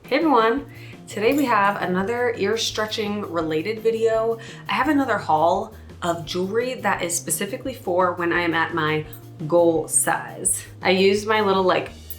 Hey everyone, today we have another ear stretching related video. I have another haul of jewelry that is specifically for when I am at my goal size. I used my little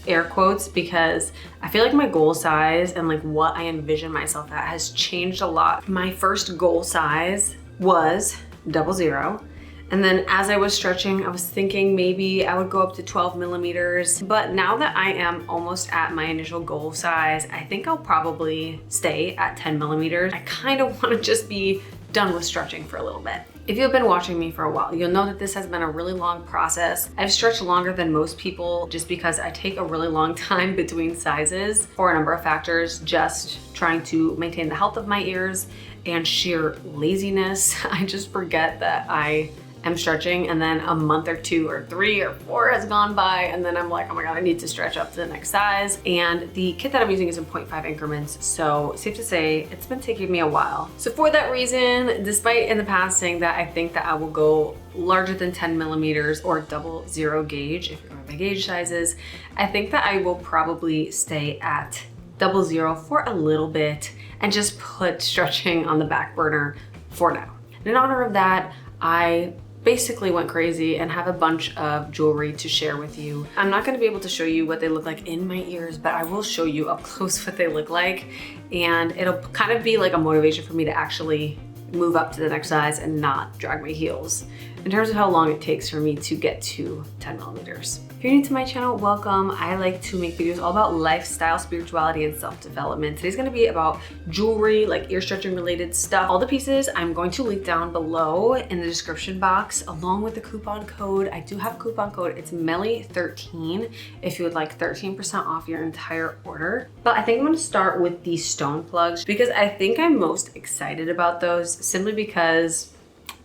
air quotes because I feel like my goal size and what I envision myself at has changed a lot. My first goal size was 00. And then as I was stretching, I was thinking maybe I would go up to 12 millimeters. But now that I am almost at my initial goal size, I think I'll probably stay at 10 millimeters. I kind of want to just be done with stretching for a little bit. If you've been watching me for a while, you'll know that this has been a really long process. I've stretched longer than most people just because I take a really long time between sizes for a number of factors, just trying to maintain the health of my ears and sheer laziness. I just forget that I am stretching, and then a month or 2 or 3 or 4 has gone by, and then I'm like, oh my God, I need to stretch up to the next size. And the kit that I'm using is in 0.5 increments, so safe to say it's been taking me a while. So for that reason, despite in the past saying that I think that I will go larger than 10 millimeters or 00 gauge, if you're going by gauge sizes, I think that I will probably stay at 00 for a little bit and just put stretching on the back burner for now. And in honor of that, I basically went crazy and have a bunch of jewelry to share with you. I'm not gonna be able to show you what they look like in my ears, but I will show you up close what they look like. And it'll kind of be like a motivation for me to actually move up to the next size and not drag my heels in terms of how long it takes for me to get to 10 millimeters. If you're new to my channel, welcome. I like to make videos all about lifestyle, spirituality, and self-development. Today's gonna be about jewelry, like ear stretching related stuff. All the pieces I'm going to link down below in the description box, along with the coupon code. I do have a coupon code, it's Melly13, if you would like 13% off your entire order. But I think I'm gonna start with these stone plugs because I think I'm most excited about those simply because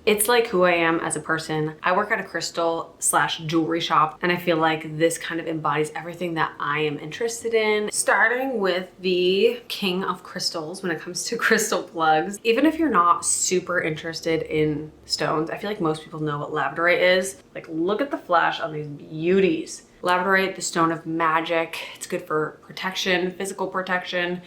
it's like who I am as a person. I work at a crystal/jewelry shop, and I feel like this kind of embodies everything that I am interested in. Starting with the king of crystals when it comes to crystal plugs. Even if you're not super interested in stones, I feel like most people know what labradorite is. Like, look at the flash on these beauties. Labradorite, the stone of magic. It's good for protection, physical protection.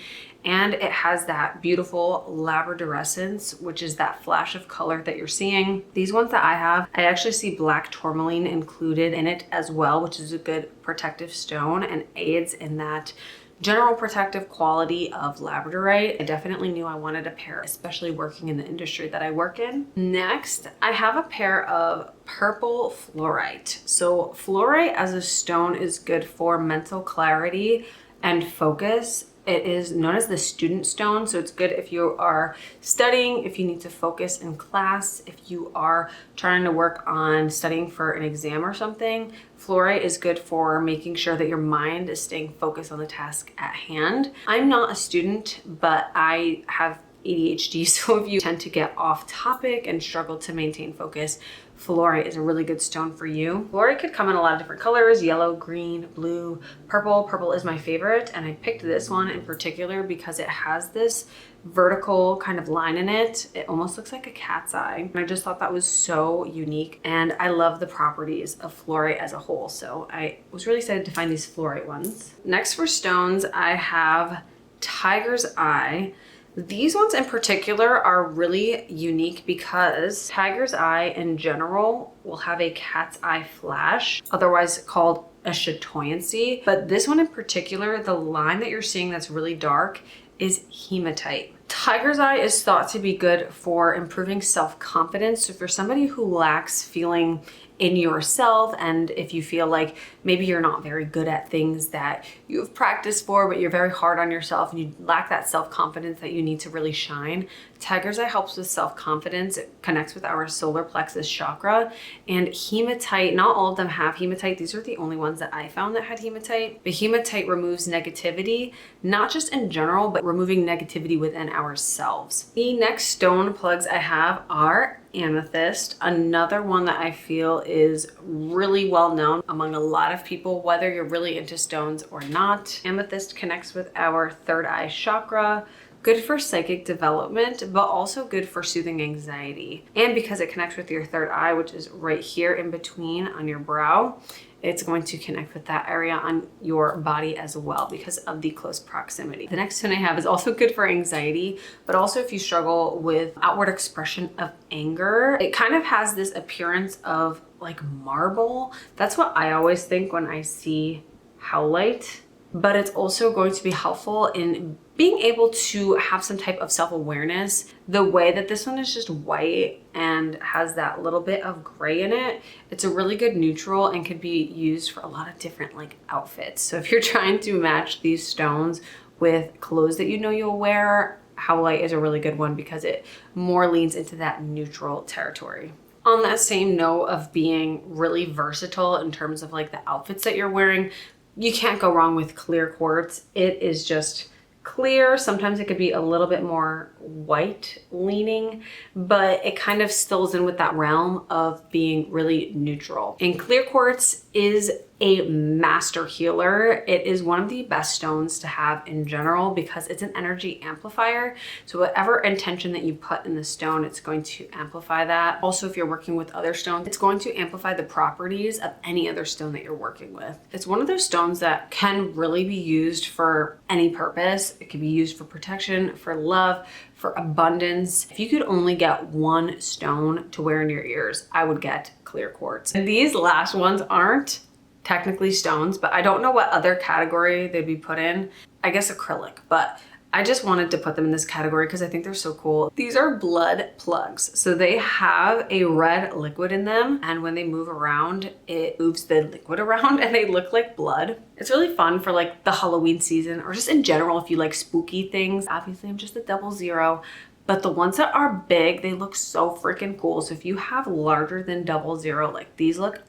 And it has that beautiful labradorescence, which is that flash of color that you're seeing. These ones that I have, I actually see black tourmaline included in it as well, which is a good protective stone and aids in that general protective quality of labradorite. I definitely knew I wanted a pair, especially working in the industry that I work in. Next, I have a pair of purple fluorite. So fluorite as a stone is good for mental clarity and focus. It is known as the student stone, so it's good if you are studying, if you need to focus in class, if you are trying to work on studying for an exam or something. Fluorite is good for making sure that your mind is staying focused on the task at hand. I'm not a student, but I have ADHD, so if you tend to get off topic and struggle to maintain focus, fluorite is a really good stone for you. Fluorite could come in a lot of different colors: yellow, green, blue, purple. Purple is my favorite, and I picked this one in particular because it has this vertical kind of line in it. It almost looks like a cat's eye. And I just thought that was so unique, and I love the properties of fluorite as a whole. So I was really excited to find these fluorite ones. Next for stones, I have tiger's eye. These ones in particular are really unique because tiger's eye in general will have a cat's eye flash, otherwise called a chatoyancy. But this one in particular, the line that you're seeing that's really dark is hematite. Tiger's eye is thought to be good for improving self-confidence. So if you're somebody who lacks feeling in yourself, and if you feel like maybe you're not very good at things that you've practiced for, but you're very hard on yourself and you lack that self-confidence that you need to really shine, tiger's eye helps with self-confidence. It connects with our solar plexus chakra. And hematite, not all of them have hematite. These are the only ones that I found that had hematite. But hematite removes negativity, not just in general, but removing negativity within ourselves. The next stone plugs I have are amethyst, another one that I feel is really well known among a lot of people, whether you're really into stones or not. Amethyst connects with our third eye chakra, good for psychic development, but also good for soothing anxiety. And because it connects with your third eye, which is right here in between on your brow, it's going to connect with that area on your body as well because of the close proximity. The next stone I have is also good for anxiety, but also if you struggle with outward expression of anger. It kind of has this appearance of like marble. That's what I always think when I see howlite, but it's also going to be helpful in being able to have some type of self-awareness. The way that this one is just white and has that little bit of gray in it, it's a really good neutral and could be used for a lot of different like outfits. So if you're trying to match these stones with clothes that you know you'll wear, howlite is a really good one because it more leans into that neutral territory. On that same note of being really versatile in terms of like the outfits that you're wearing, you can't go wrong with clear quartz. It is just clear. Sometimes it could be a little bit more white leaning, but it kind of stills in with that realm of being really neutral. And clear quartz is a master healer. It is one of the best stones to have in general because it's an energy amplifier. So whatever intention that you put in the stone, it's going to amplify that. Also, if you're working with other stones, it's going to amplify the properties of any other stone that you're working with. It's one of those stones that can really be used for any purpose. It can be used for protection, for love, for abundance. If you could only get one stone to wear in your ears, I would get clear quartz. And these last ones aren't technically stones, but I don't know what other category they'd be put in. I guess acrylic, but I just wanted to put them in this category because I think they're so cool. These are blood plugs. So they have a red liquid in them, and when they move around, it moves the liquid around and they look like blood. It's really fun for like the Halloween season or just in general if you like spooky things. Obviously I'm just a 00, but the ones that are big, they look so freaking cool. So if you have larger than 00, like these look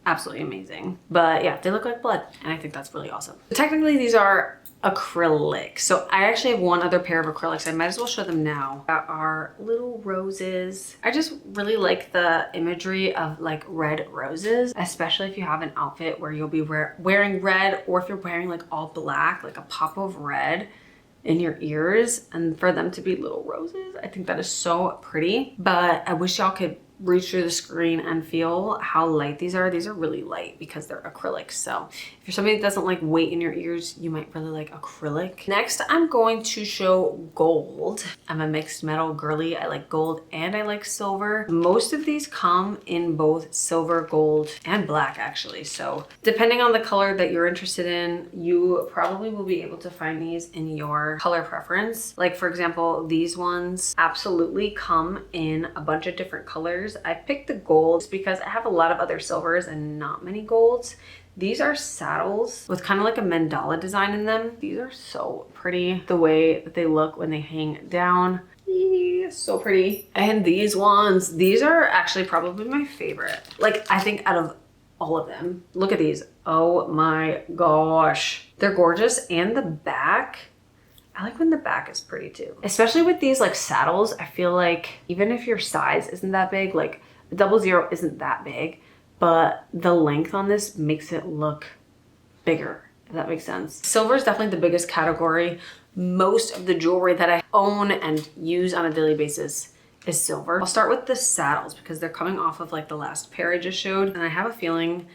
absolutely amazing. But yeah, they look like blood and I think that's really awesome. Technically these are acrylic. So I actually have one other pair of acrylics. I might as well show them now. That are little roses. I just really like the imagery of like red roses, especially if you have an outfit where you'll be wearing red, or if you're wearing like all black, like a pop of red in your ears, and for them to be little roses. I think that is so pretty, but I wish y'all could reach through the screen and feel how light these are. These are really light because they're acrylic. So if you're somebody that doesn't like weight in your ears, you might really like acrylic. Next, I'm going to show gold. I'm a mixed metal girly. I like gold and I like silver. Most of these come in both silver, gold, and black actually. So depending on the color that you're interested in, you probably will be able to find these in your color preference. Like for example, these ones absolutely come in a bunch of different colors. I picked the golds because I have a lot of other silvers and not many golds. These are saddles with kind of like a mandala design in them. These are so pretty. The way that they look when they hang down. So pretty. And these ones, these are actually probably my favorite. Like I think out of all of them. Look at these. Oh my gosh. They're gorgeous. And the back, I like when the back is pretty too. Especially with these like saddles, I feel like even if your size isn't that big, like the 00 isn't that big, but the length on this makes it look bigger, if that makes sense. Silver is definitely the biggest category. Most of the jewelry that I own and use on a daily basis is silver. I'll start with the saddles because they're coming off of like the last pair I just showed, and I have a feeling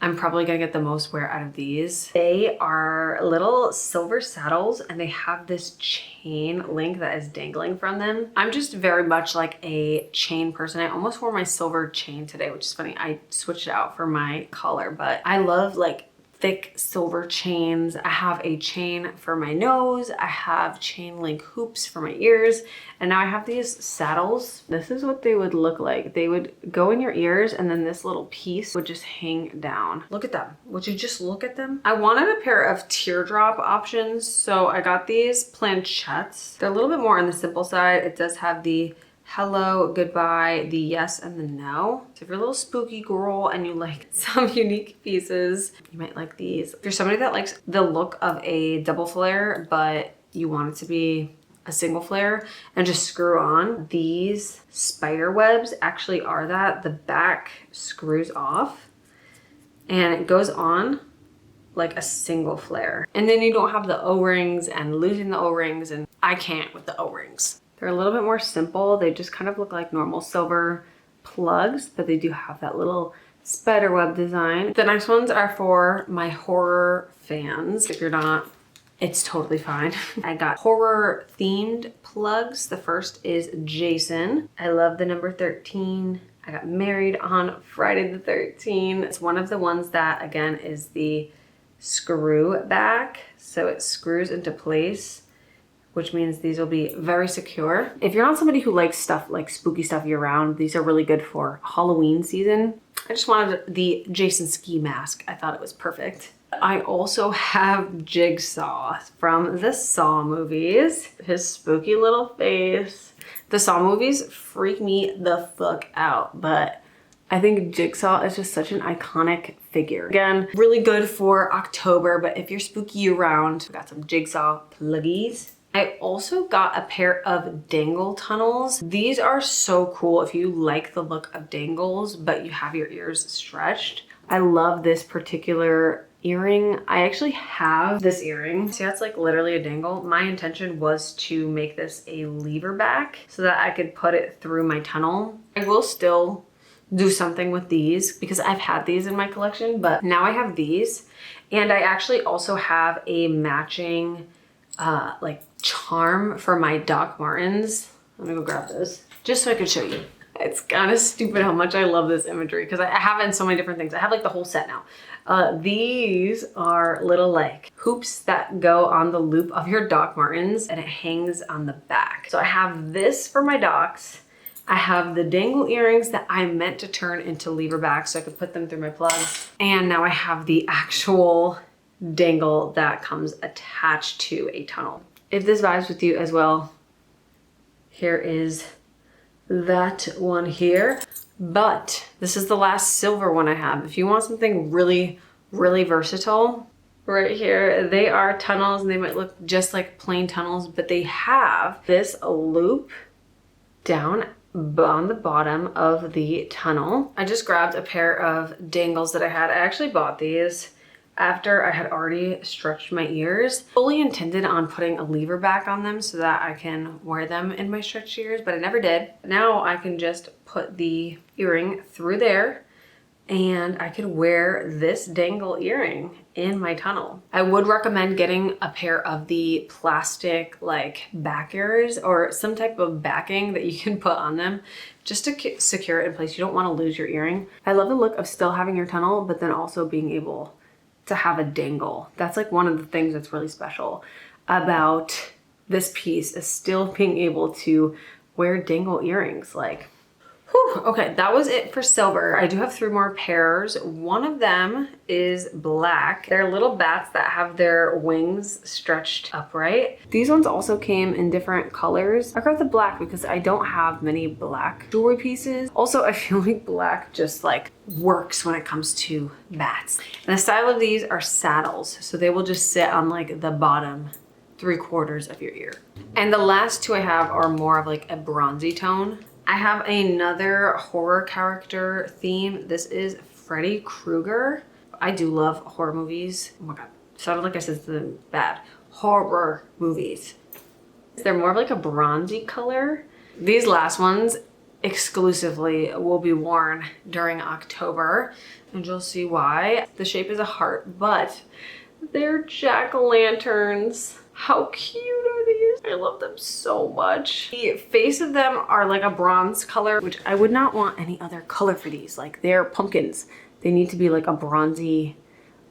I'm probably gonna get the most wear out of these. They are little silver saddles and they have this chain link that is dangling from them. I'm just very much like a chain person. I almost wore my silver chain today, which is funny. I switched it out for my collar, but I love like thick silver chains. I have a chain for my nose. I have chain link hoops for my ears. And now I have these saddles. This is what they would look like. They would go in your ears and then this little piece would just hang down. Look at them. Would you just look at them? I wanted a pair of teardrop options. So I got these planchettes. They're a little bit more on the simple side. It does have the hello, goodbye, the yes, and the no. So if you're a little spooky girl and you like some unique pieces, you might like these. If you're somebody that likes the look of a double flare, but you want it to be a single flare and just screw on, these spider webs actually are that. The back screws off and it goes on like a single flare. And then you don't have the O-rings and losing the O-rings, and I can't with the O-rings. They're a little bit more simple. They just kind of look like normal silver plugs, but they do have that little spiderweb design. The next ones are for my horror fans. If you're not, it's totally fine. I got horror themed plugs. The first is Jason. I love the number 13. I got married on Friday the 13th. It's one of the ones that, again, is the screw back. So it screws into place, which means these will be very secure. If you're not somebody who likes stuff like spooky stuff year round, these are really good for Halloween season. I just wanted the Jason ski mask. I thought it was perfect. I also have Jigsaw from the Saw movies. His spooky little face. The Saw movies freak me the fuck out, but I think Jigsaw is just such an iconic figure. Again, really good for October, but if you're spooky year round, I got some Jigsaw pluggies. I also got a pair of dangle tunnels. These are so cool if you like the look of dangles, but you have your ears stretched. I love this particular earring. I actually have this earring. See, that's like literally a dangle. My intention was to make this a lever back so that I could put it through my tunnel. I will still do something with these because I've had these in my collection, but now I have these. And I actually also have a matching like charm for my Doc Martens. Let me go grab this just so I could show you. It's kind of stupid how much I love this imagery because I have it in so many different things. I have like the whole set now. These are little like hoops that go on the loop of your Doc Martens and it hangs on the back. So I have this for my Docs. I have the dangle earrings that I meant to turn into lever backs so I could put them through my plugs. And now I have the actual dangle that comes attached to a tunnel. If this vibes with you as well, here is that one here. But this is the last silver one I have. If you want something really, really versatile, right here, they are tunnels and they might look just like plain tunnels, but they have this loop down on the bottom of the tunnel. I just grabbed a pair of dangles that I had. I actually bought these after I had already stretched my ears. Fully intended on putting a lever back on them so that I can wear them in my stretched ears, but I never did. Now I can just put the earring through there and I could wear this dangle earring in my tunnel. I would recommend getting a pair of the plastic like backers or some type of backing that you can put on them just to secure it in place. You don't want to lose your earring. I love the look of still having your tunnel, but then also being able to have a dangle. That's like one of the things that's really special about this piece is still being able to wear dangle earrings. Like, whew, okay, that was it for silver. I do have 3 more pairs. One of them is black. They're little bats that have their wings stretched upright. These ones also came in different colors. I got the black because I don't have many black jewelry pieces. Also, I feel like black just like works when it comes to bats. And the style of these are saddles. So they will just sit on like the bottom 3/4 of your ear. And the last 2 I have are more of like a bronzy tone. I have another horror character theme. This is Freddy Krueger. I do love horror movies. Oh my God, sounded like I said something bad. Horror movies. They're more of like a bronzy color. These last ones exclusively will be worn during October and you'll see why. The shape is a heart, but they're jack-o'-lanterns. How cute are these? I love them so much. The face of them are like a bronze color, which I would not want any other color for these. Like they're pumpkins. They need to be like a bronzy,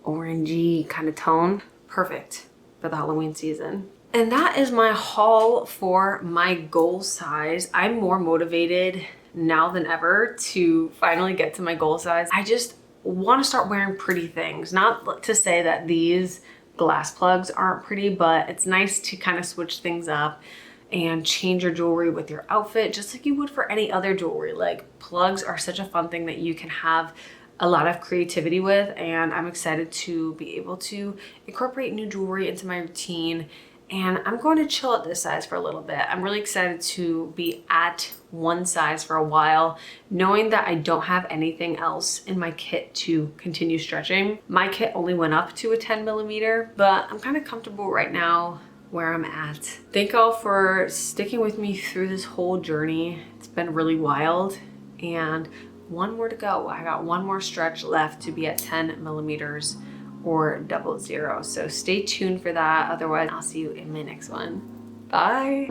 orangey kind of tone. Perfect for the Halloween season. And that is my haul for my goal size. I'm more motivated now than ever to finally get to my goal size. I just want to start wearing pretty things. Not to say that these glass plugs aren't pretty, but it's nice to kind of switch things up and change your jewelry with your outfit just like you would for any other jewelry. Like plugs are such a fun thing that you can have a lot of creativity with, and I'm excited to be able to incorporate new jewelry into my routine. And I'm going to chill at this size for a little bit. I'm really excited to be at one size for a while, knowing that I don't have anything else in my kit to continue stretching. My kit only went up to a 10mm, but I'm kind of comfortable right now where I'm at. Thank y'all for sticking with me through this whole journey. It's been really wild, and one more to go. I got one more stretch left to be at 10 millimeters or 00. So stay tuned for that. Otherwise, I'll see you in my next one. Bye.